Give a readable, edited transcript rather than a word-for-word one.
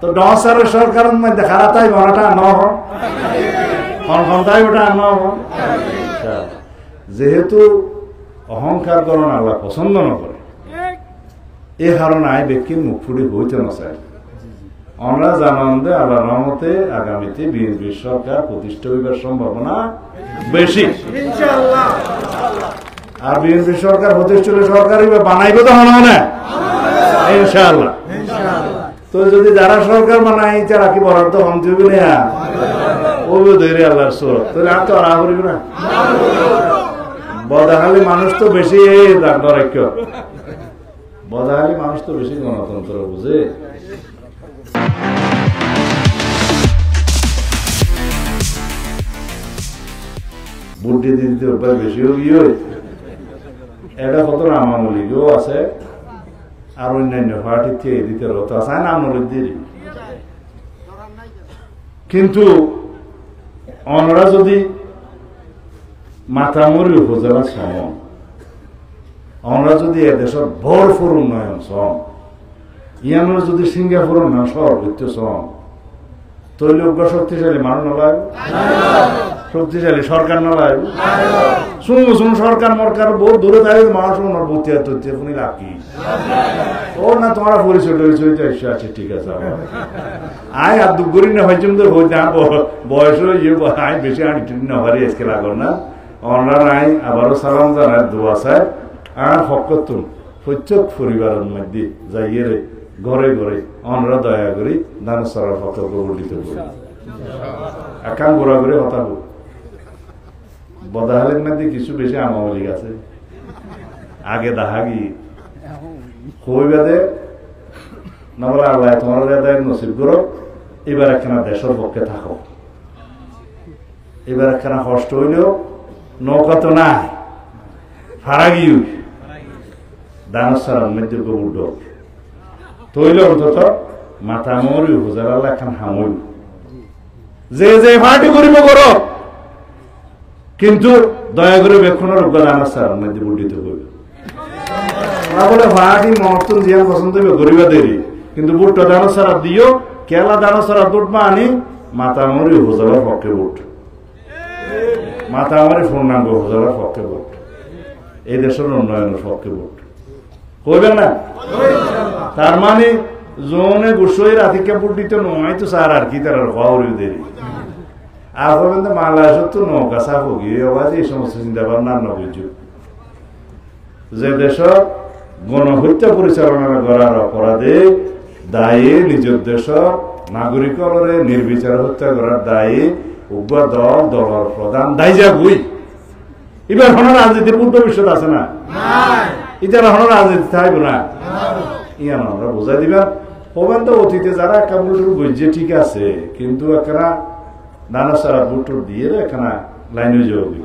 তো ডসারের সরকারের মধ্যে খারাপটাই বড়টা ন ক্ষমতায় ওটা ন যেহেতু অহংকার করণ আল্লাহ পছন্দ ন করে এ কারণে ব্যক্তির মুখ ফুটে হইতে না চায়। আমরা জানান যে আল্লাহ রহমতে আগামীতে বিএনপি সরকার প্রতিষ্ঠা হইবার সম্ভাবনা বেশি আর বিএনপি সরকার প্রতিষ্ঠা হলে সরকারই বানাইবে তো মনে হয় না ইনশাআল্লাহ। তো যদি যারা সরকার বানাই তারা কি বরাদ্দ কম দিবে না ওবে ধরে আল্লাহর সুরত তাহলে আর তো আর করিবে না। বদাহালি মানুষ তো বেশি বদাহালি মানুষ তো বেশি গণতন্ত্র বুঝে। বুদ্ধি দিতে বেশি ইয়ে এটা কত আমলিগও আছে আর অন্যান্য পার্টির থেকে দিতে রত আছে আমলিগদের, কিন্তু অনরা যদি মাতামরি উপজেলা সম আমরা যদি এদেশের ভরপুর উন্নয়ন সম ইয়ানোর যদি সিঙ্গাপুর উন্নয়ন সর্বোচ্চ সম তৈলজ্ঞ শক্তিশালী মানুষ নলায় শক্তিশালী সরকার নলায় শুন সরকার মরকার বহু দূরে দাঁড়িয়ে মানুষ ওনার বুতিয়া তথ্য আপনি রাখি ও না তোমার পরিচয় টরিচয় আছে ঠিক আছে আয় আর দুপুরি না হয়েছে তো বয়স আয় বেশি আটি না পারি আজকে লাগো না অনরা নাই আবারও সালাম জানার দোয়া চাই আর হকতুন প্রত্যেক পরিবারের মধ্যে যাইয়ে রে ঘরে ঘরে অনরা দয়া করি দান সরার হক প্রবর্তিত করি একান ঘোরা ঘুরে হতা হোক। বদাহালের মধ্যে কিছু বেশি আমলিক আছে আগে দাহাগি কই বাদে না বলে আল্লাহ তোমার নসিব করো এবার একখানা দেশের পক্ষে থাকো এবার একখানা কষ্ট হইলেও নৌকা তো নাই ফারাগি দানসার মধ্যে গোবর তৈল অন্তত মাথা মরি হুজার আল্লাহ এখন হামল যে যে পার্টি করিব করো কিন্তু দয়া করে বেক্ষণের দানসার মধ্যে বুদ্ধিত হইবে না বলে পার্টি মহত্তম জিয়া পছন্দ হইবে গরিবা দেরি কিন্তু বুটটা দানসারা দিও কেলা দানসারা দুটমা আনি মাথা মরি হুজারের পক্ষে বুট মাথা আমারই পূর্ণাঙ্গ হুজারের পক্ষে ভোট এই দেশের উন্নয়নের পক্ষে ভোট করবেন না। তার মানে জোনে গুসই রাতিকে ভোট দিতে নয় তো স্যার আর কি তার হওয়ার দেরি আর হবেন তো মালয়েশিয়া তো নৌকা সাফ গিয়ে আওয়াজ এই সমস্ত চিন্তা ভাবনা না বুঝু যে দেশের গণহত্যা পরিচালনা করার অপরাধে দায়ী নিজের দেশের নাগরিকরে নির্বিচার হত্যা করার দায়ী দল দলের প্রধান দায়ী যা বই এবার হন রাজনীতির পূর্ব ভবিষ্যৎ আছে না ইতারা হন রাজনীতি থাকবে না ইয়ান আমরা বোঝাই দিবা হবেন তো অতীতে যারা একটা বুটুর গজ্জে ঠিক আছে কিন্তু একখানা দানা সারা বুটুর দিয়ে একখানা লাইনে যাবে।